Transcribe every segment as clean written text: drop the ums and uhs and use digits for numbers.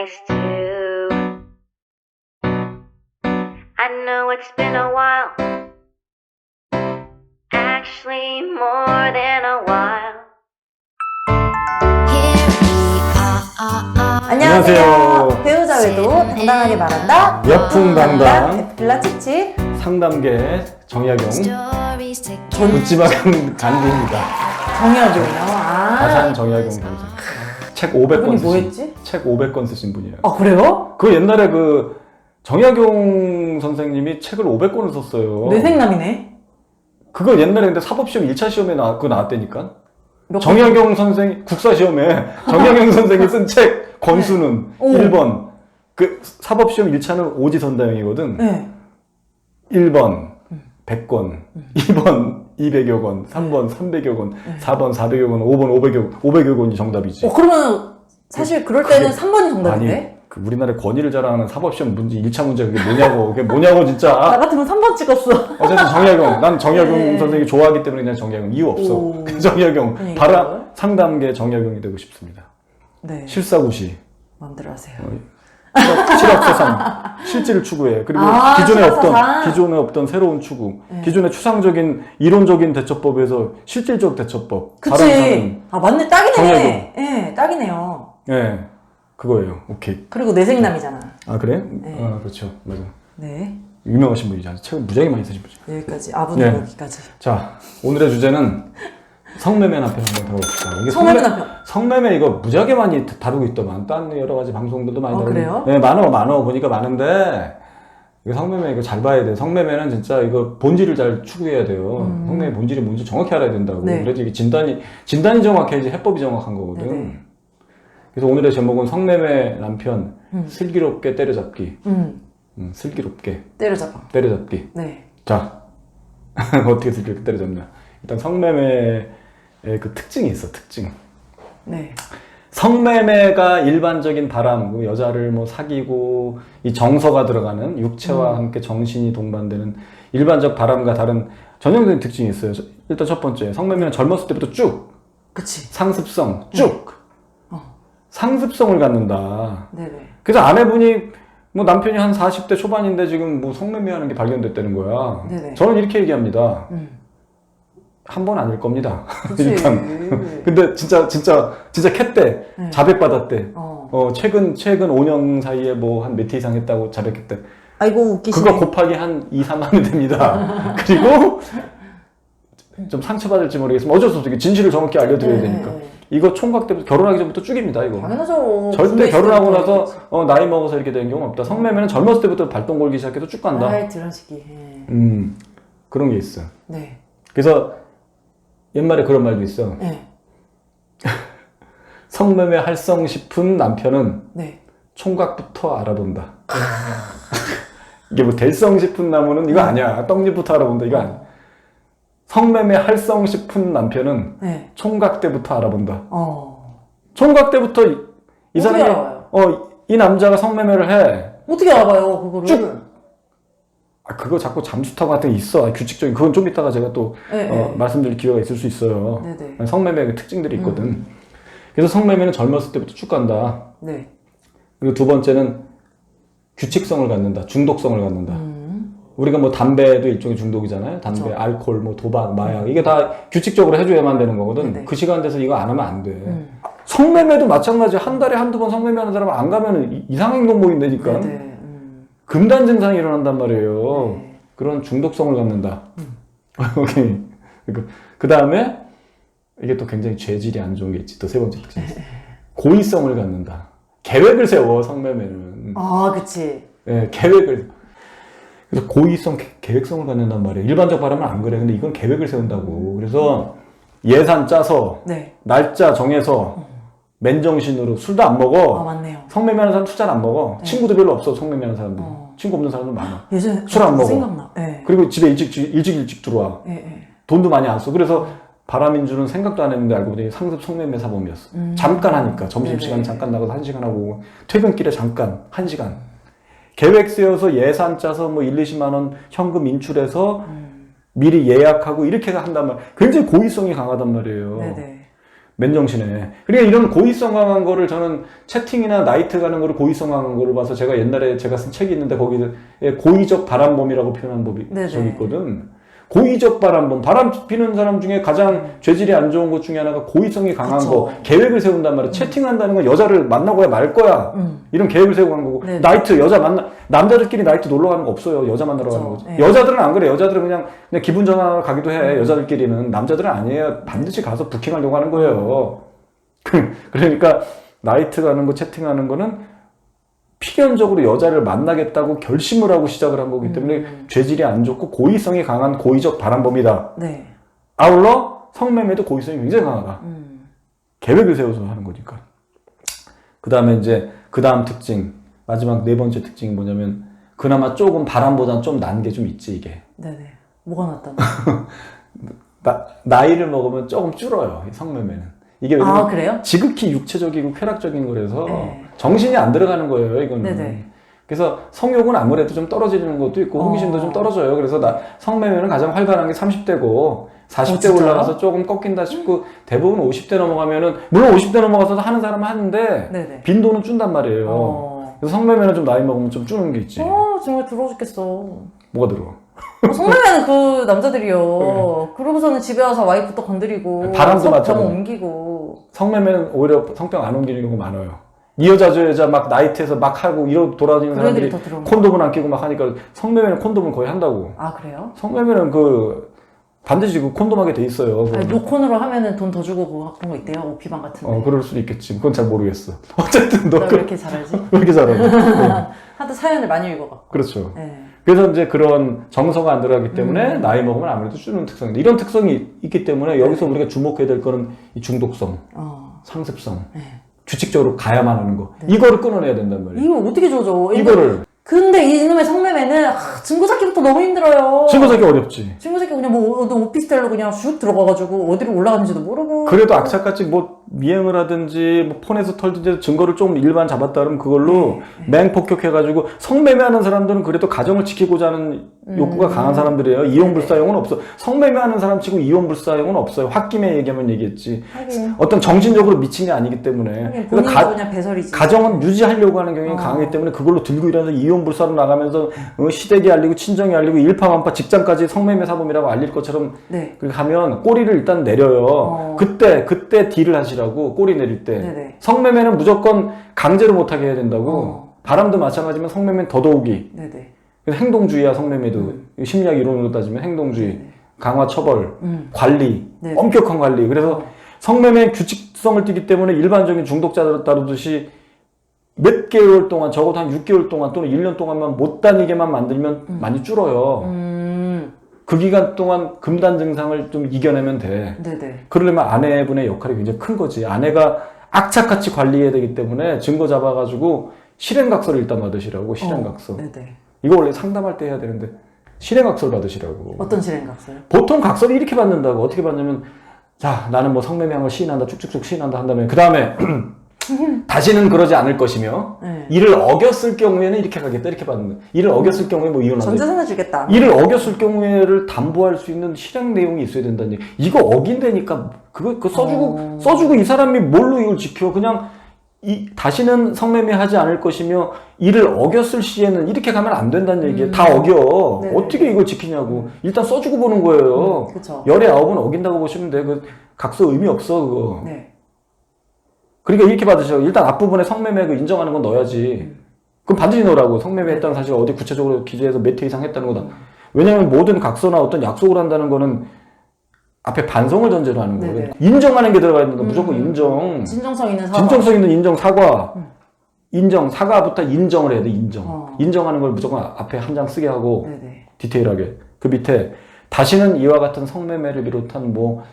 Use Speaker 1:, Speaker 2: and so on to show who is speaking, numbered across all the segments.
Speaker 1: nice too. I know it's been a while, actually more than a while.
Speaker 2: 안녕하세요. 배우자 외도 당당하게 말한다.
Speaker 1: 역풍당당
Speaker 2: 에필라 칙칙
Speaker 1: 상담계 정약용 묻지마 간디입니다.
Speaker 2: 정약용이요.
Speaker 1: 가상 정약용 교수. 책 500권
Speaker 2: 그분이
Speaker 1: 쓰신.
Speaker 2: 뭐 했지?
Speaker 1: 책 500권 쓰신 분이에요.
Speaker 2: 아 그래요?
Speaker 1: 그 옛날에 그 정약용 선생님이 책을 500권을 썼어요.
Speaker 2: 뇌생남이네.
Speaker 1: 그거 옛날에 근데 사법시험 1차 시험에 그거 나왔다니까.
Speaker 2: 몇
Speaker 1: 정약용 선생 국사시험에 정약용 선생이 쓴 책 권수는
Speaker 2: 오.
Speaker 1: 1번. 그 사법시험 1차는 오지선다형이거든.
Speaker 2: 네.
Speaker 1: 1번 100권, 2번 200여 권, 3번 300여 권, 4번 400여 권, 5번 500여 권이 정답이지.
Speaker 2: 그러면 사실 그럴 때는
Speaker 1: 그게-
Speaker 2: 3번이 정답인데?
Speaker 1: 아니, 그 우리나라의 권위를 자랑하는 사법시험 문제 1차 문제 그게 뭐냐고
Speaker 2: 나
Speaker 1: 진짜.
Speaker 2: 같으면 3번 찍었어.
Speaker 1: 어쨌든 정약용, 난 정약용
Speaker 2: 네.
Speaker 1: 선생님이 좋아하기 때문에 그냥 정약용 이유 없어.
Speaker 2: 오.
Speaker 1: 정약용,
Speaker 2: 그러니까요.
Speaker 1: 바라 상담계 정약용이 되고 싶습니다.
Speaker 2: 네.
Speaker 1: 실사구시,
Speaker 2: 마음대로 하세요.
Speaker 1: 실학세상, 실질을 추구해. 그리고 기존에 없던 새로운 추구,
Speaker 2: 네.
Speaker 1: 기존의 추상적인 이론적인 대처법에서 실질적 대처법.
Speaker 2: 그치. 아 맞네. 딱이네.
Speaker 1: 정약용.
Speaker 2: 네, 딱이네요.
Speaker 1: 네, 그거예요. 오케이.
Speaker 2: 그리고 뇌생남이잖아.
Speaker 1: 아 그래?
Speaker 2: 네.
Speaker 1: 아 그렇죠, 맞아.
Speaker 2: 네.
Speaker 1: 유명하신 분이잖아. 책을 무지하게 많이 쓰신 분이죠.
Speaker 2: 여기까지. 아분
Speaker 1: 네.
Speaker 2: 여기까지.
Speaker 1: 자, 오늘의 주제는 성매매 남편 한번 다뤄봅시다. 이게
Speaker 2: 성매매 남편.
Speaker 1: 성매매 이거 무지하게 많이 다루고 있더만. 딴 여러 가지 방송들도 많이 다루고.
Speaker 2: 그래요?
Speaker 1: 네, 많어. 보니까 많은데, 이거 성매매 이거 잘 봐야 돼. 성매매는 진짜 이거 본질을 잘 추구해야 돼요. 성매매 본질이 뭔지 정확히 알아야 된다고.
Speaker 2: 네.
Speaker 1: 그래서 이게 진단이 정확해야지 해법이 정확한 거거든.
Speaker 2: 네네.
Speaker 1: 그래서 오늘의 제목은 성매매 남편, 슬기롭게 때려잡기. 슬기롭게
Speaker 2: 때려잡아.
Speaker 1: 때려잡기.
Speaker 2: 네.
Speaker 1: 자, 어떻게 슬기롭게 때려잡냐. 일단 성매매의 그 특징이 있어, 특징.
Speaker 2: 네.
Speaker 1: 성매매가 일반적인 바람, 그 여자를 뭐 사귀고 이 정서가 들어가는 육체와 함께 정신이 동반되는 일반적 바람과 다른 전형적인 특징이 있어요. 일단 첫 번째, 성매매는 젊었을 때부터 쭉
Speaker 2: 그치.
Speaker 1: 상습성, 쭉 상습성을 갖는다.
Speaker 2: 네네.
Speaker 1: 그래서 아내분이 뭐 남편이 한 40대 초반인데 지금 뭐 성매매하는 게 발견됐다는 거야.
Speaker 2: 네네.
Speaker 1: 저는 이렇게 얘기합니다. 한 번 아닐 겁니다.
Speaker 2: 그치.
Speaker 1: 일단. 근데 진짜 캤대.
Speaker 2: 네.
Speaker 1: 자백받았대.
Speaker 2: 어.
Speaker 1: 최근 5년 사이에 뭐 한 몇 회 이상 했다고 자백했대.
Speaker 2: 아이고 웃기시네.
Speaker 1: 그거 곱하기 한 2, 3만이 됩니다. 그리고 좀 상처받을지 모르겠지만 어쩔 수 없어. 진실을 정확히 알려드려야
Speaker 2: 네.
Speaker 1: 되니까. 이거 총각 때부터 결혼하기 전부터 쭉입니다, 이거.
Speaker 2: 당연하죠.
Speaker 1: 절대 결혼하고
Speaker 2: 군대
Speaker 1: 나서
Speaker 2: 있을 때부터.
Speaker 1: 나이 먹어서 이렇게 되는 경우는 없다. 성매매는 젊었을 때부터 발동 걸기 시작해서 쭉 간다.
Speaker 2: 아이 드런 시기.
Speaker 1: 그런 게 있어.
Speaker 2: 네.
Speaker 1: 그래서 옛말에 그런 말도 있어.
Speaker 2: 네.
Speaker 1: 성매매 할성 싶은 남편은
Speaker 2: 네.
Speaker 1: 총각부터 알아본다. 이게 뭐 될성 싶은 나무는 이거 아니야. 떡잎부터 알아본다. 이거 아니야. 성매매 할성 싶은 남편은
Speaker 2: 네.
Speaker 1: 총각 때부터 알아본다.
Speaker 2: 어.
Speaker 1: 총각 때부터 이
Speaker 2: 어떻게
Speaker 1: 사람이
Speaker 2: 알아봐요?
Speaker 1: 이 남자가 성매매를 해.
Speaker 2: 어떻게 알아봐요 그거를?
Speaker 1: 쭉! 그거 자꾸 잠수타 같은 게 있어. 규칙적인. 그건 좀 이따가 제가 또
Speaker 2: 네.
Speaker 1: 말씀드릴 기회가 있을 수 있어요.
Speaker 2: 네네.
Speaker 1: 성매매의 특징들이 있거든. 그래서 성매매는 젊었을 때부터 쭉 간다.
Speaker 2: 네.
Speaker 1: 그리고 두 번째는 규칙성을 갖는다. 중독성을 갖는다. 우리가 뭐 담배도 일종의 중독이잖아요. 담배,
Speaker 2: 그쵸.
Speaker 1: 알코올, 뭐 도박, 마약 이게 다 규칙적으로 해줘야만 되는 거거든.
Speaker 2: 네네.
Speaker 1: 그 시간 돼서 이거 안 하면 안 돼. 성매매도 마찬가지야. 한 달에 한두 번 성매매하는 사람은 안 가면 이상행동 보인다니까.
Speaker 2: 네네.
Speaker 1: 금단 증상이 일어난단 말이에요.
Speaker 2: 네.
Speaker 1: 그런 중독성을 갖는다. 오케이. 그 다음에 이게 또 굉장히 죄질이 안 좋은 게 있지. 또 세 번째 특징이 있어. 고의성을 갖는다. 계획을 세워, 성매매는.
Speaker 2: 아 그치.
Speaker 1: 네, 계획을. 그래서 고의성, 계획성을 갖는단 말이에요. 일반적 바람은 안 그래. 근데 이건 계획을 세운다고. 그래서 예산 짜서,
Speaker 2: 네.
Speaker 1: 날짜 정해서, 맨정신으로 술도 안 먹어.
Speaker 2: 아 맞네요.
Speaker 1: 성매매하는 사람 투자를 안 먹어.
Speaker 2: 네.
Speaker 1: 친구도 별로 없어, 성매매하는 사람들. 친구 없는 사람들 많아.
Speaker 2: 예전에
Speaker 1: 술 안 먹어.
Speaker 2: 생각나. 네.
Speaker 1: 그리고 집에 일찍 들어와.
Speaker 2: 네.
Speaker 1: 돈도 많이 안 써. 그래서 바람인 줄은 생각도 안 했는데 알고 보니 상습 성매매 사범이었어. 잠깐 하니까. 점심시간
Speaker 2: 네네.
Speaker 1: 잠깐 나가서 1시간 하고, 퇴근길에 잠깐, 1시간. 계획 세워서 예산 짜서 뭐 1, 20만 원 현금 인출해서 미리 예약하고 이렇게 한단 말이에요. 굉장히 고의성이 강하단 말이에요.
Speaker 2: 네네.
Speaker 1: 맨정신에. 그러니까 이런 고의성 강한 거를 저는 채팅이나 나이트 가는 거를 고의성 강한 거를 봐서 제가 옛날에 제가 쓴 책이 있는데 거기에 고의적 바람범이라고 표현한 법이
Speaker 2: 네네.
Speaker 1: 저기 있거든. 고의적 바람범. 바람 피는 사람 중에 가장 죄질이 안 좋은 것 중에 하나가 고의성이 강한
Speaker 2: 그쵸.
Speaker 1: 거. 계획을 세운단 말이야. 채팅한다는 건 여자를 만나고야 말 거야. 이런 계획을 세우고 한 거고.
Speaker 2: 네네.
Speaker 1: 나이트, 남자들끼리 나이트 놀러 가는 거 없어요. 여자 만나러
Speaker 2: 그쵸.
Speaker 1: 가는 거지.
Speaker 2: 네.
Speaker 1: 여자들은 안 그래. 여자들은 그냥 기분 전환하러 가기도 해. 여자들끼리는. 남자들은 아니에요. 반드시 가서 부킹하려고 하는 거예요. 그러니까 나이트 가는 거, 채팅하는 거는 필연적으로 여자를 만나겠다고 결심을 하고 시작을 한 거기 때문에 죄질이 안 좋고 고의성이 강한 고의적 바람범이다.
Speaker 2: 네.
Speaker 1: 아울러 성매매도 고의성이 굉장히 강하다. 계획을 세워서 하는 거니까. 그 다음에 이제 그 다음 특징, 마지막 네 번째 특징이 뭐냐면 그나마 조금 바람보다 좀 난 게 좀 있지 이게.
Speaker 2: 네네. 뭐가 낫다?
Speaker 1: 나이를 먹으면 조금 줄어요. 이 성매매는. 이게 왜냐면
Speaker 2: 아, 그래요?
Speaker 1: 지극히 육체적이고 쾌락적인 거라서
Speaker 2: 네.
Speaker 1: 정신이 안 들어가는 거예요, 이거는.
Speaker 2: 네네.
Speaker 1: 그래서 성욕은 아무래도 좀 떨어지는 것도 있고 호기심도 좀 떨어져요. 그래서 성매매는 가장 활발한 게 30대고 40대
Speaker 2: 진짜요?
Speaker 1: 올라가서 조금 꺾인다 싶고 대부분 50대 넘어가면은 물론 50대 넘어가서도 하는 사람은 하는데
Speaker 2: 네네.
Speaker 1: 빈도는 준단 말이에요. 그래서 성매매는 좀 나이 먹으면 좀 주는 게 있지.
Speaker 2: 정말 더러워 죽겠어.
Speaker 1: 뭐가 들어?
Speaker 2: 성매매는 그 남자들이요. 그러고서는 집에 와서 와이프 또 건드리고
Speaker 1: 바람도
Speaker 2: 병
Speaker 1: 맞잖아.
Speaker 2: 옮기고.
Speaker 1: 성매매는 오히려 성병 안 옮기는 경우가 많아요. 이 여자 저 여자 막 나이트에서 막 하고 이러고 돌아다니는
Speaker 2: 그런 애들이
Speaker 1: 사람들이
Speaker 2: 더 들어오는
Speaker 1: 콘돔을 안 끼고 막 하니까 성매매는 콘돔을 거의 한다고.
Speaker 2: 아, 그래요?
Speaker 1: 성매매는 반드시 콘돔하게 돼 있어요.
Speaker 2: 아니, 노콘으로 하면은 돈 더 주고 그런 거 있대요. 오피방 같은데.
Speaker 1: 그럴 수도 있겠지. 그건 잘 모르겠어. 어쨌든
Speaker 2: 나 왜 이렇게 잘하지?
Speaker 1: 왜 이렇게 잘하고.
Speaker 2: 하도 사연을 많이 읽어갖고.
Speaker 1: 그렇죠.
Speaker 2: 네.
Speaker 1: 그래서 이제 그런 정서가 안 들어가기 때문에 나이 먹으면 아무래도 주는 특성인데 이런 특성이 있기 때문에 여기서 우리가 주목해야 될 거는 이 중독성, 상습성,
Speaker 2: 네.
Speaker 1: 규칙적으로 가야만 하는 거.
Speaker 2: 네.
Speaker 1: 이거를 끊어내야 된단 말이에요.
Speaker 2: 이거 어떻게 조져?
Speaker 1: 이거를.
Speaker 2: 근데 이놈의 성매매는 증거 찾기부터 너무 힘들어요.
Speaker 1: 증거 찾기 어렵지.
Speaker 2: 증거 찾기 그냥 뭐 오피스텔로 그냥 슉 들어가가지고 어디로 올라가는지도 모르고.
Speaker 1: 그래도 악착같이 뭐 미행을 하든지 뭐 폰에서 털든지 증거를 좀 일반 잡았다 그러면 그걸로 맹폭격해가지고 성매매하는 사람들은 그래도 가정을 지키고자 하는 욕구가 강한 사람들이에요. 이혼불사용은 없어. 성매매하는 사람 치고 이혼불사용은 없어요. 홧김에 얘기하면 얘기했지.
Speaker 2: 하긴.
Speaker 1: 어떤 정신적으로 미친 게 아니기 때문에.
Speaker 2: 하긴
Speaker 1: 그래서
Speaker 2: 본인도 그냥 배설이지.
Speaker 1: 가정은 유지하려고 하는 경향이 강하기 때문에 그걸로 들고 일어나서 이혼불사로 나가면서 시댁이 알리고 친정이 알리고 일파만파 직장까지 성매매 사범이라고 알릴 것처럼
Speaker 2: 네.
Speaker 1: 그렇게 하면 꼬리를 일단 내려요. 그때 딜을 하시라고 꼬리 내릴 때.
Speaker 2: 네네.
Speaker 1: 성매매는 무조건 강제로 못하게 해야 된다고. 바람도 마찬가지지만 성매매는 더더욱이.
Speaker 2: 네네.
Speaker 1: 그래서 행동주의야 성매매도. 심리학 이론으로 따지면 행동주의. 강화 처벌, 관리,
Speaker 2: 네네.
Speaker 1: 엄격한 관리. 그래서 성매매의 규칙성을 띠기 때문에 일반적인 중독자들 다루듯이 몇 개월 동안 적어도 한 6개월 동안 또는 1년 동안만 못 다니게만 만들면 많이 줄어요. 그 기간 동안 금단 증상을 좀 이겨내면 돼.
Speaker 2: 네네.
Speaker 1: 그러려면 아내분의 역할이 굉장히 큰 거지. 아내가 악착같이 관리해야 되기 때문에 증거 잡아가지고 실행각서를 일단 받으시라고. 실행각서.
Speaker 2: 네네.
Speaker 1: 이거 원래 상담할 때 해야 되는데 실행각서를 받으시라고.
Speaker 2: 어떤 실행각서요?
Speaker 1: 보통 각서를 이렇게 받는다고. 어떻게 받냐면 자 나는 뭐 성매매한 걸 시인한다 쭉쭉쭉 시인한다 한 다음에 그 다음에 다시는 그러지 않을 것이며
Speaker 2: 네.
Speaker 1: 이를 어겼을 경우에는 이렇게 가겠다 이렇게 받는 거예요. 이를 어겼을 경우에 뭐 이혼한다.
Speaker 2: 전재산을 주겠다.
Speaker 1: 이를 어겼을 경우에를 담보할 수 있는 실행 내용이 있어야 된다는 얘기. 이거 어긴다니까 그거 써주고 이 사람이 뭘로 이걸 지켜? 그냥 다시는 성매매 하지 않을 것이며 이를 어겼을 시에는 이렇게 가면 안 된다는 얘기예요. 다 어겨.
Speaker 2: 네네.
Speaker 1: 어떻게 이걸 지키냐고. 일단 써주고 보는 거예요.
Speaker 2: 그쵸.
Speaker 1: 열에 9은 어긴다고 보시면 돼. 그 각서 의미 없어 그거.
Speaker 2: 네.
Speaker 1: 그러니까 이렇게 받으셔. 일단 앞부분에 성매매 그 인정하는 건 넣어야지. 그럼 반드시 넣으라고. 성매매 했다는 사실 어디 구체적으로 기재해서 몇 회 이상 했다는 거다. 왜냐면 모든 각서나 어떤 약속을 한다는 거는 앞에 반성을 전제로 하는 거예요.
Speaker 2: 네네.
Speaker 1: 인정하는 게 들어가야 된다. 무조건 인정.
Speaker 2: 진정성 있는 사과.
Speaker 1: 진정성 있는 인정, 사과. 인정, 사과부터 인정을 해야 돼, 인정. 인정하는 걸 무조건 앞에 한 장 쓰게 하고,
Speaker 2: 네네.
Speaker 1: 디테일하게. 그 밑에, 다시는 이와 같은 성매매를 비롯한 뭐,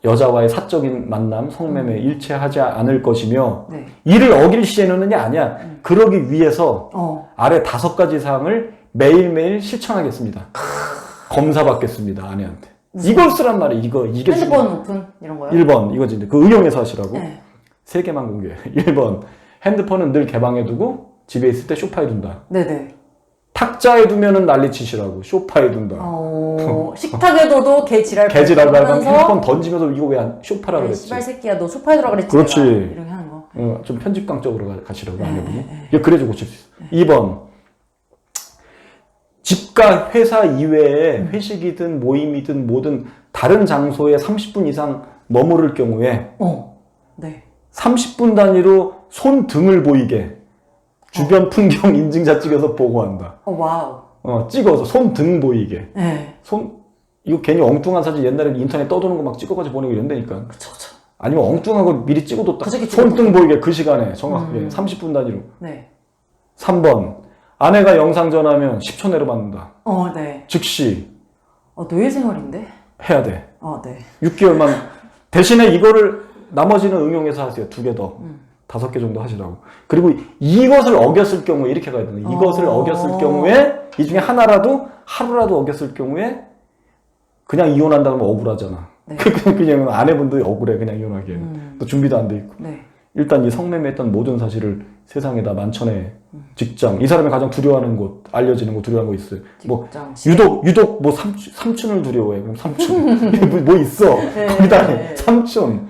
Speaker 1: 여자와의 사적인 만남, 성매매 일체하지 않을 것이며,
Speaker 2: 네.
Speaker 1: 이를 어길 시에는이 아니야. 그러기 위해서 아래 5가지 사항을 매일매일 실천하겠습니다. 검사받겠습니다, 아내한테. 이걸 쓰란 말이야, 이게
Speaker 2: 핸드폰 오픈 이런 거요?
Speaker 1: 1번, 이거지. 그 의용해서 하시라고.
Speaker 2: 네.
Speaker 1: 3개만 공개해. 1번, 핸드폰은 늘 개방해두고 집에 있을 때 소파에 둔다.
Speaker 2: 네네.
Speaker 1: 탁자에 두면은 난리치시라고. 소파에 둔다.
Speaker 2: 식탁에 둬도 개 지랄
Speaker 1: 개지랄 말고
Speaker 2: 하면서
Speaker 1: 핸드폰 던지면서 이거 왜 안 쇼파라
Speaker 2: 야,
Speaker 1: 그랬지.
Speaker 2: 씨발 새끼야 너 소파에 들어가 그랬지.
Speaker 1: 그렇지.
Speaker 2: 내가. 이렇게 하는 거.
Speaker 1: 좀 편집광적으로 가시라고 아내분이. 이게 그래서 고칠 수 있어. 2번. 집과 회사 이외에 회식이든 모임이든 뭐든 다른 장소에 30분 이상 머무를 경우에
Speaker 2: 네.
Speaker 1: 30분 단위로 손등을 보이게 주변 풍경 인증샷 찍어서 보고한다.
Speaker 2: 와우.
Speaker 1: 찍어서 손등 보이게.
Speaker 2: 네.
Speaker 1: 이거 괜히 엉뚱한 사진 옛날에 인터넷 떠도는 거 막 찍어가지고 보내고 이런다니까.
Speaker 2: 그쵸.
Speaker 1: 아니면 엉뚱한 거 미리 찍어뒀다.
Speaker 2: 그 새끼
Speaker 1: 손등 보이게 그 시간에 정확하게 30분 단위로.
Speaker 2: 네.
Speaker 1: 3번. 아내가 영상 전화하면 10초 내로 받는다.
Speaker 2: 네.
Speaker 1: 즉시
Speaker 2: 노예 생활인데?
Speaker 1: 해야 돼.
Speaker 2: 네.
Speaker 1: 6개월만. 대신에 이거를 나머지는 응용해서 하세요. 2개 더. 5개 정도 하시라고. 그리고 이것을 어겼을 경우에 이렇게 가야 되는. 이것을 어겼을 경우에 이 중에 하루라도 어겼을 경우에 그냥 이혼한다면 억울하잖아.
Speaker 2: 네.
Speaker 1: 그냥 아내분도 억울해. 그냥 이혼하기에. 또 준비도 안 돼 있고.
Speaker 2: 네.
Speaker 1: 일단 이 성매매했던 모든 사실을 세상에다 만천에 직장, 이 사람이 가장 두려워하는 곳, 알려지는 곳, 두려워하는 거 있어요. 뭐 유독 뭐 삼촌을 두려워해. 그럼 삼촌 뭐 있어.
Speaker 2: 네,
Speaker 1: 거기다
Speaker 2: 네.
Speaker 1: 삼촌,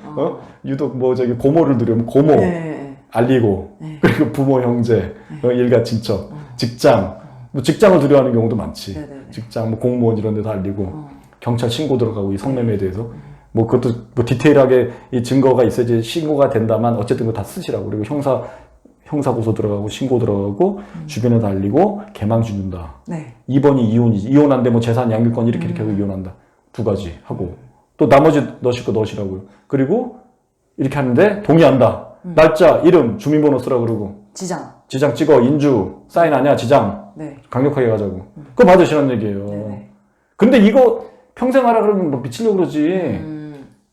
Speaker 1: 유독 뭐 저기 고모를 두려우면 고모
Speaker 2: 네.
Speaker 1: 알리고
Speaker 2: 네.
Speaker 1: 그리고 부모 형제, 일가 친척, 직장, 뭐 직장을 두려워하는 경우도 많지.
Speaker 2: 네, 네.
Speaker 1: 직장 뭐 공무원 이런 데도 알리고 경찰 신고 들어가고 이 성매매에 대해서. 뭐 그것도 뭐 디테일하게 이 증거가 있어야지 신고가 된다만 어쨌든 그거 다 쓰시라고. 그리고 형사 고소 들어가고 신고 들어가고 주변에 다 알리고 개망신 준다.
Speaker 2: 네.
Speaker 1: 2번이 이혼이지. 이혼한데 뭐 재산 양육권 이렇게 해서 이혼한다. 2가지 하고 또 나머지 넣으실 거 넣으시라고요. 그리고 이렇게 하는데 동의한다. 날짜, 이름, 주민번호 쓰라 그러고 지장 찍어, 인주 사인하냐, 지장.
Speaker 2: 네.
Speaker 1: 강력하게 가자고. 그거 받으시라는 얘기예요.
Speaker 2: 네네.
Speaker 1: 근데 이거 평생 하라 그러면 뭐 미치려고 그러지.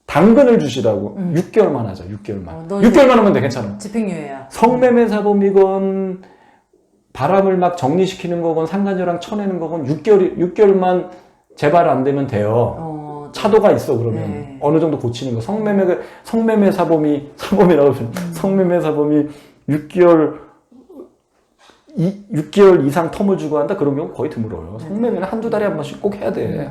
Speaker 1: 당근을 주시라고. 6개월만 하자. 6개월만. 6개월만 하면 돼. 괜찮아.
Speaker 2: 집행유예야.
Speaker 1: 성매매 사범이건 바람을 막 정리시키는 거건 상간녀랑 쳐내는 거건 6개월만 제발 안 되면 돼요. 차도가 있어. 그러면
Speaker 2: 네.
Speaker 1: 어느 정도 고치는 거. 성매매 사범이라고 성매매 사범이 6개월 이상 텀을 주고 한다. 그런 경우 거의 드물어요. 성매매는 한두 달에 한 번씩 꼭 해야 돼.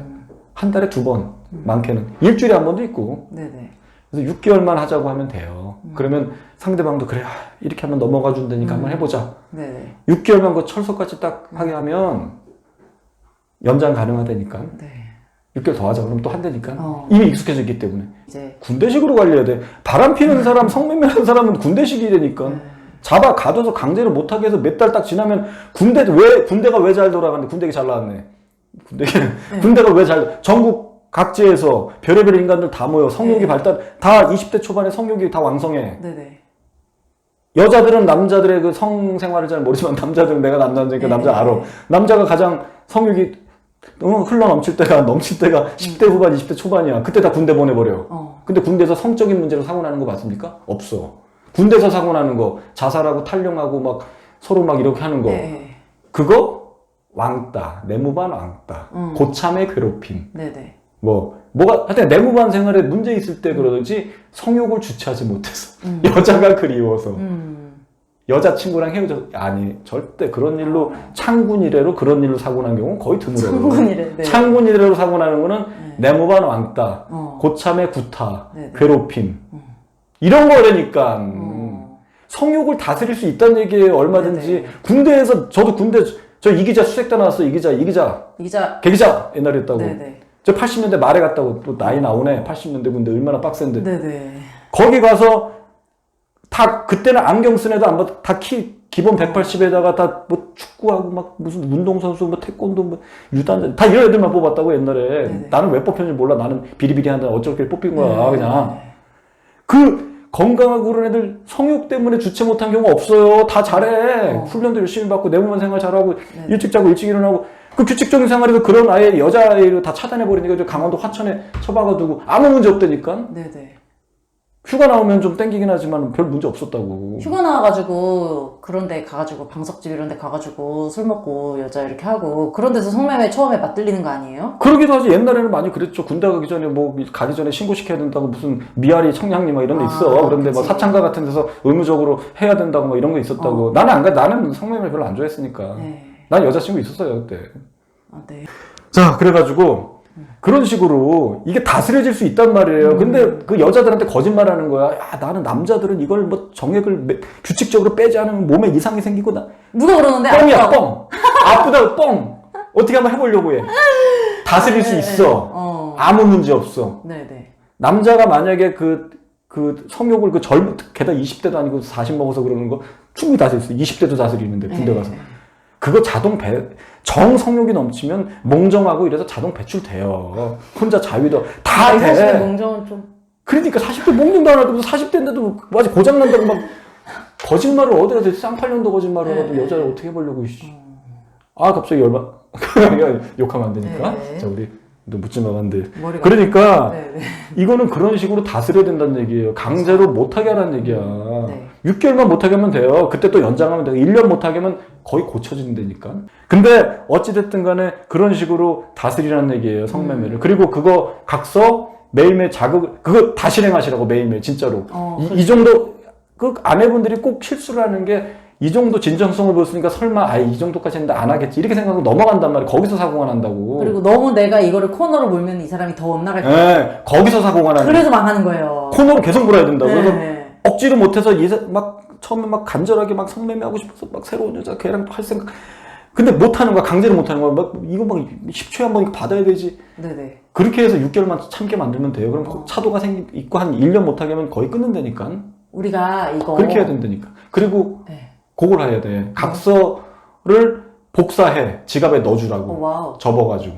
Speaker 1: 한 달에 2번, 많게는. 일주일에 한 번도 있고.
Speaker 2: 네네.
Speaker 1: 그래서 6개월만 하자고 하면 돼요. 그러면 상대방도 그래, 이렇게 하면 넘어가 준다니까 한번 해보자.
Speaker 2: 네네.
Speaker 1: 6개월만 그 철석같이 딱 하게 하면 연장 가능하다니까.
Speaker 2: 네.
Speaker 1: 6개월 더 하자. 그러면 또 한다니까. 이미 익숙해져 있기 때문에.
Speaker 2: 이제
Speaker 1: 군대식으로 관리해야 돼. 바람 피는 사람, 성매매하는 사람은 군대식이 되니까. 잡아 가둬서 강제로 못하게 해서 몇 달 딱 지나면 군대가 왜 잘 돌아가는데 군대가 잘 나왔네. 군대가 왜 전국 각지에서 별의별 인간들 다 모여 성욕이 발달, 다 20대 초반에 성욕이 다 왕성해.
Speaker 2: 네네.
Speaker 1: 여자들은 남자들의 그 성생활을 잘 모르지만 남자들은 내가 남자니까 남자 알아. 남자가 가장 성욕이 흘러 넘칠 때가 10대 후반, 20대 초반이야. 그때 다 군대 보내버려. 근데 군대에서 성적인 문제로 사고 나는 거 맞습니까? 없어. 군대에서 사고 나는 거, 자살하고 탈영하고 막 서로 막 이렇게 하는 거.
Speaker 2: 네.
Speaker 1: 그거 왕따, 내무반 왕따, 고참의 괴롭힘.
Speaker 2: 네네.
Speaker 1: 하여튼 내무반 생활에 문제 있을 때 그러든지 성욕을 주체하지 못해서 여자가 그리워서 여자친구랑 헤어져서 아니 절대 그런 일로 창군 이래로 그런 일로 사고 난 경우는 거의 드물어요.
Speaker 2: 창군 이래. 네.
Speaker 1: 창군 이래로 사고 나는 거는 내무반 왕따, 고참의 구타,
Speaker 2: 네네.
Speaker 1: 괴롭힘 이런 거라니까. 성욕을 다스릴 수 있다는 얘기예요. 얼마든지.
Speaker 2: 네네.
Speaker 1: 군대에서 저도 군대 저 이기자 수색대 나왔어. 이기자 개기자 옛날에 했다고.
Speaker 2: 네네.
Speaker 1: 저 80년대 말에 갔다고. 또 나이 나오네. 80년대 군대 얼마나 빡센데.
Speaker 2: 네네.
Speaker 1: 거기 가서 다 그때는 안경 쓴 애도 안 봐. 다 기본 180에다가 다 뭐 축구하고 막 무슨 운동선수 뭐 태권도 뭐 유단자 다 이런 애들만 뽑았다고 옛날에.
Speaker 2: 네네.
Speaker 1: 나는 왜 뽑혔는지 몰라. 나는 비리비리한다 어쩌길 뽑힌 거야.
Speaker 2: 네네.
Speaker 1: 그냥. 그 건강하고 그런 애들 성욕 때문에 주체 못한 경우 없어요. 다 잘해. 훈련도 열심히 받고 내무반 생활 잘하고 일찍 자고 일찍 일어나고 그 규칙적인 생활에서 그런 아예 여자아이를 다 차단해버리니까 강원도 화천에 처박아두고 아무 문제 없다니까.
Speaker 2: 네네.
Speaker 1: 휴가 나오면 좀 땡기긴 하지만 별 문제 없었다고.
Speaker 2: 휴가 나와가지고 그런 데 가가지고 방석집 이런 데 가가지고 술 먹고 여자 이렇게 하고 그런 데서 성매매 처음에 맞들리는 거 아니에요?
Speaker 1: 그러기도 하지. 옛날에는 많이 그랬죠. 군대 가기 전에 가기 전에 신고시켜야 된다고 무슨 미아리 청량리 막 이런 데 있어. 그런데 뭐 사창가 같은 데서 의무적으로 해야 된다고 뭐 이런 거 있었다고. 나는 안 가. 나는 성매매 별로 안 좋아했으니까.
Speaker 2: 네.
Speaker 1: 난 여자친구 있었어요, 그때.
Speaker 2: 아, 네.
Speaker 1: 자, 그래가지고, 그런 식으로 이게 다스려질 수 있단 말이에요. 근데 그 여자들한테 거짓말 하는 거야. 야, 나는 남자들은 이걸 뭐 정액을 규칙적으로 빼지 않으면 몸에 이상이 생기고
Speaker 2: 누가 그러는데?
Speaker 1: 뻥이야,
Speaker 2: 아프다고.
Speaker 1: 뻥. 아프다고 뻥. 어떻게 한번 해보려고 해. 다스릴 수 있어. 아무 문제 없어.
Speaker 2: 네네.
Speaker 1: 남자가 만약에 그 성욕을 게다가 20대도 아니고 40 먹어서 그러는 거 충분히 다스릴 수 있어. 20대도 다스리는데, 군대 가서. 그거 정성욕이 넘치면 몽정하고 이래서 자동 배출돼요. 혼자 자위도 다 돼.
Speaker 2: 40대 몽정은 좀.
Speaker 1: 그러니까 40대 몽정도 안 하고 40대인데도 맞아 고장난다고 막 거짓말을 어디 가서 쌍팔년도 거짓말을 하고 여자를 어떻게 해보려고. 아, 갑자기 열받. 욕하면 안 되니까.
Speaker 2: 네.
Speaker 1: 자, 우리 너 묻지 마간데.
Speaker 2: 그러니까
Speaker 1: 이거는 그런 식으로 다스려야 된다는 얘기예요. 강제로 못하게 하라는 얘기야.
Speaker 2: 네.
Speaker 1: 6개월만 못하게 하면 돼요. 그때 또 연장하면 되고 1년 못하게 하면 거의 고쳐진다니까. 근데 어찌됐든 간에 그런 식으로 다스리라는 얘기예요. 성매매를. 그리고 그거 각서 매일매일 그거 다 실행하시라고 매일매일 진짜로. 이 정도 그 아내분들이 꼭 실수를 하는 게 이 정도 진정성을 보였으니까 설마 이 정도까지 했는데 안 하겠지 이렇게 생각하고 넘어간단 말이에요. 거기서 사고가 난다고.
Speaker 2: 그리고 너무 내가 이거를 코너로 몰면 이 사람이 더 엇나갈 거야.
Speaker 1: 네, 거기서 사고가 나는.
Speaker 2: 그래서 망하는 거예요.
Speaker 1: 코너로 계속 몰아야 된다고.
Speaker 2: 네.
Speaker 1: 그래서 억지로 못해서 막 처음에 막 간절하게 막 성매매하고 싶어서 막 새로운 여자 걔랑 할 생각. 근데 못하는 거야. 강제로 못하는 거야. 막 이거 막 10초에 한 번 받아야 되지.
Speaker 2: 네네.
Speaker 1: 그렇게 해서 6개월만 참게 만들면 돼요. 그럼 차도가 있고 한 1년 못하게 하면 거의 끊는다니까.
Speaker 2: 우리가 이거
Speaker 1: 그렇게 해야 된다니까. 그리고
Speaker 2: 네.
Speaker 1: 그걸 해야 돼. 각서를 복사해. 지갑에 넣어주라고.
Speaker 2: 와우.
Speaker 1: 접어가지고.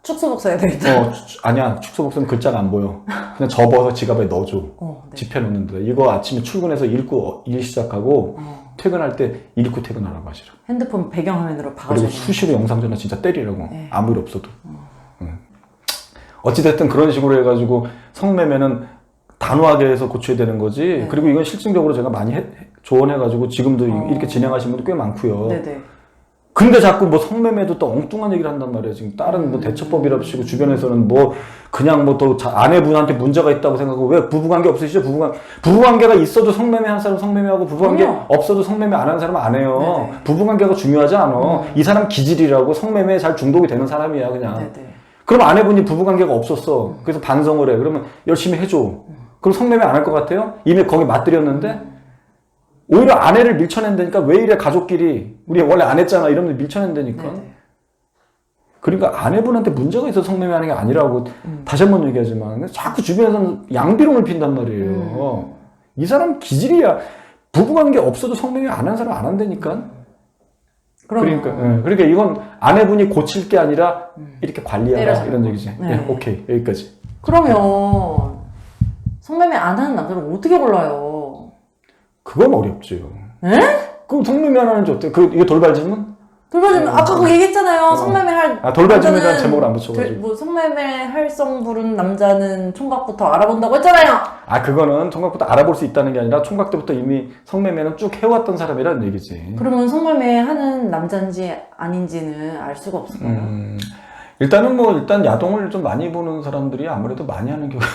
Speaker 2: 축소복 써야 되겠다.
Speaker 1: 아니야. 축소복사는 글자가 안 보여. 그냥 접어서 지갑에 넣어줘.
Speaker 2: 네.
Speaker 1: 집혀놓는데. 이거 아침에 출근해서 읽고 일 시작하고 퇴근할 때 읽고 퇴근하라고 하시라.
Speaker 2: 핸드폰 배경화면으로
Speaker 1: 그리고
Speaker 2: 박아줘야
Speaker 1: 수시로 영상 전화 진짜 때리라고.
Speaker 2: 네.
Speaker 1: 아무 일 없어도. 어찌됐든 그런 식으로 해가지고 성매매는 단호하게 해서 고쳐야 되는 거지.
Speaker 2: 네.
Speaker 1: 그리고 이건 실증적으로 제가 많이 조언해가지고 지금도 이렇게 진행하시는 분도 꽤 많고요.
Speaker 2: 네네.
Speaker 1: 근데 자꾸 뭐 성매매도 또 엉뚱한 얘기를 한단 말이에요. 지금 다른 뭐 대처법이라고 치고 주변에서는 뭐 그냥 뭐 또 아내분한테 문제가 있다고 생각하고 왜 부부관계 없으시죠? 부부관계가 있어도 성매매 한 사람 성매매하고 부부관계 없어도 성매매 안 하는 사람은 안 해요.
Speaker 2: 네네.
Speaker 1: 부부관계가 중요하지 않아. 이 사람 기질이라고 성매매에 잘 중독이 되는 사람이야 그냥.
Speaker 2: 네네.
Speaker 1: 그럼 아내분이 부부관계가 없었어. 그래서 반성을 해. 그러면 열심히 해줘. 그럼 성매매 안 할 것 같아요? 이미 거기 맞들였는데 오히려 아내를 밀쳐낸다니까. 왜 이래 가족끼리 우리 원래 안 했잖아 이러면서 밀쳐낸다니까.
Speaker 2: 네네.
Speaker 1: 그러니까 아내분한테 문제가 있어서 성매매하는 게 아니라고 다시 한번 얘기하지만 자꾸 주변에서는 양비론을 핀단 말이에요. 이 사람 기질이야. 부부관계 없어도 성매매 안 한 사람 안 한다니까. 그러니까 이건 아내분이 고칠 게 아니라 이렇게 관리하라 이런 얘기지.
Speaker 2: 네.
Speaker 1: 예, 오케이 여기까지.
Speaker 2: 그러면 성매매 안 하는 남자를 어떻게 골라요?
Speaker 1: 그건 어렵죠.
Speaker 2: 에?
Speaker 1: 그럼 성매매 안 하는지 어때? 이게 돌발 질문?
Speaker 2: 돌발질문 아까 그 얘기했잖아요. 성매매 할
Speaker 1: 돌발 질문에 대한
Speaker 2: 남자는
Speaker 1: 제목을 안 붙여가지고.
Speaker 2: 뭐 성매매 할성 부른 남자는 총각부터 알아본다고 했잖아요.
Speaker 1: 그거는 총각부터 알아볼 수 있다는 게 아니라 총각 때부터 이미 성매매는 쭉 해왔던 사람이라는 얘기지.
Speaker 2: 그러면 성매매 하는 남자인지 아닌지는 알 수가 없을까요?
Speaker 1: 일단 야동을 좀 많이 보는 사람들이 아무래도 많이 하는 경우가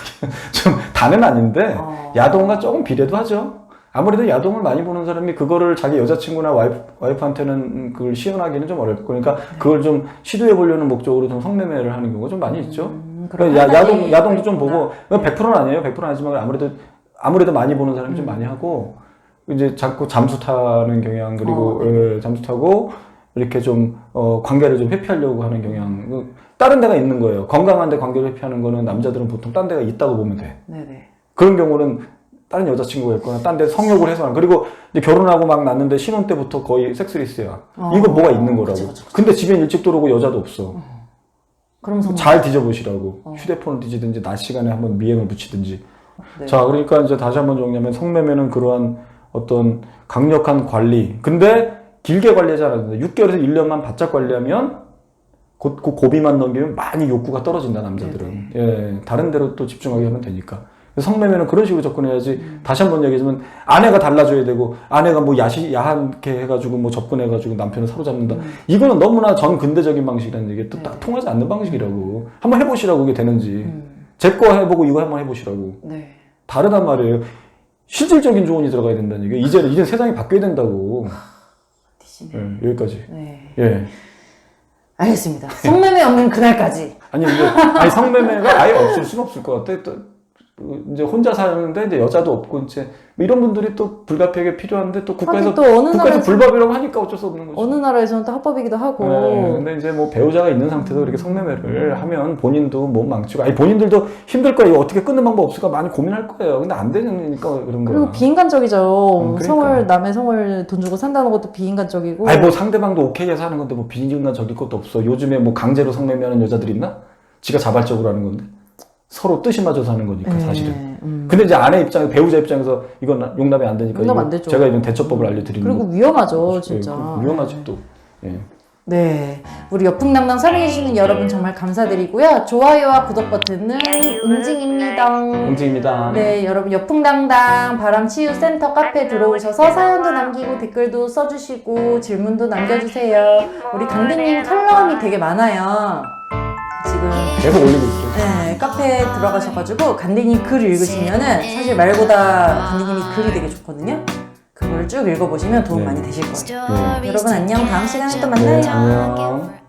Speaker 1: 좀 다는 아닌데 야동과 조금 비례도 하죠. 아무래도 야동을 많이 보는 사람이 그거를 자기 여자친구나 와이프한테는 그걸 시연하기는 좀 어렵고 그러니까 그걸 좀 시도해 보려는 목적으로 좀 성매매를 하는 경우가 좀 많이 있죠. 그러니까 야동도 좀 보고 100%는 아니에요. 100%는 아니지만 아무래도 많이 보는 사람이 좀 많이 하고 이제 자꾸 잠수 타는 경향 그리고 잠수 타고 이렇게 좀 관계를 좀 회피하려고 하는 경향 다른 데가 있는 거예요. 건강한데 관계를 회피하는 거는 남자들은 보통 딴 데가 있다고 보면 돼.
Speaker 2: 네네.
Speaker 1: 그런 경우는 다른 여자친구가 있거나 딴 데 성욕을 해소하는 그리고 이제 결혼하고 막 났는데 신혼 때부터 거의 섹스리스야. 이거 뭐가 있는 거라고.
Speaker 2: 그치.
Speaker 1: 근데 집엔 일찍 들어오고 여자도 없어.
Speaker 2: 그럼
Speaker 1: 잘 뒤져보시라고. 휴대폰을 뒤지든지 낮 시간에 한번 미행을 붙이든지.
Speaker 2: 네.
Speaker 1: 자, 그러니까 이제 다시 한번 정리하면 성매매는 그러한 어떤 강력한 관리. 근데 길게 관리하지 않아도 돼. 6개월에서 1년만 바짝 관리하면 그 고비만 넘기면 많이 욕구가 떨어진다, 남자들은. 예, 다른 데로 또 집중하게 하면 되니까. 성매매는 그런 식으로 접근해야지. 다시 한번 얘기하지만 아내가 달라져야 되고 아내가 뭐 야한게 해가지고 뭐 접근해가지고 남편을 사로잡는다. 이거는 너무나 전 근대적인 방식이라는 얘기 또 딱 통하지 않는 방식이라고. 한번 해보시라고 그게 되는지. 제 거 해보고 이거 한번 해보시라고.
Speaker 2: 네.
Speaker 1: 다르단 말이에요. 실질적인 조언이 들어가야 된다는 얘기예요. 이제 세상이 바뀌어야 된다고.
Speaker 2: 계시네.
Speaker 1: 여기까지.
Speaker 2: 네.
Speaker 1: 예.
Speaker 2: 알겠습니다. 성매매 없는 그날까지.
Speaker 1: 아니 근데 아니 성매매가 아예 없을 수는 없을 것 같아. 또 이제 혼자 사는데 이제 여자도 없고 이제 뭐 이런 분들이 또 불가피하게 필요한데 또 국가에서
Speaker 2: 하긴 또 어느
Speaker 1: 국가에서
Speaker 2: 나라에서-
Speaker 1: 불법이라고 하니까 어쩔 수 없는 거죠.
Speaker 2: 어느 나라에서는 또 합법이기도 하고.
Speaker 1: 네, 근데 이제 뭐 배우자가 있는 상태에서 그렇게 성매매를 하면 본인도 몸 망치고, 아니 본인들도 힘들 거야. 이거 어떻게 끊는 방법 없을까 많이 고민할 거예요. 근데 안 되니까 그런 거야.
Speaker 2: 그리고 비인간적이죠.
Speaker 1: 그러니까.
Speaker 2: 남의 성을 돈 주고 산다는 것도 비인간적이고.
Speaker 1: 아니 뭐 상대방도 오케이 해서 하는 건데 뭐 비인간적일 것도 없어. 요즘에 뭐 강제로 성매매하는 여자들 있나? 지가 자발적으로 하는 건데 서로 뜻이 맞아서 하는 거니까 사실은. 근데 이제 아내 입장, 배우자 입장에서 이건 용납이 안 되니까
Speaker 2: 용납 안
Speaker 1: 이거
Speaker 2: 되죠.
Speaker 1: 제가 이런 대처법을 알려드리는
Speaker 2: 그리고
Speaker 1: 거.
Speaker 2: 위험하죠, 진짜.
Speaker 1: 위험하지 또. 예.
Speaker 2: 네, 우리 여풍남남 사랑해주시는 여러분 정말 감사드리고요. 좋아요와 구독 버튼은 응징입니다.
Speaker 1: 응징입니다.
Speaker 2: 네, 여러분 여풍당당 바람치유센터 카페 들어오셔서 사연도 남기고 댓글도 써주시고 질문도 남겨주세요. 우리 강디님 칼럼이 되게 많아요. 지금
Speaker 1: 계속 올리고 있어요.
Speaker 2: 네, 카페에 들어가셔가지고 간디님 글 읽으시면은 사실 말보다 간디님이 글이 되게 좋거든요. 그걸 쭉 읽어보시면 도움
Speaker 1: 네.
Speaker 2: 많이 되실 거예요.
Speaker 1: 네.
Speaker 2: 여러분 안녕. 다음 시간에 또
Speaker 1: 네,
Speaker 2: 만나요.
Speaker 1: 안녕.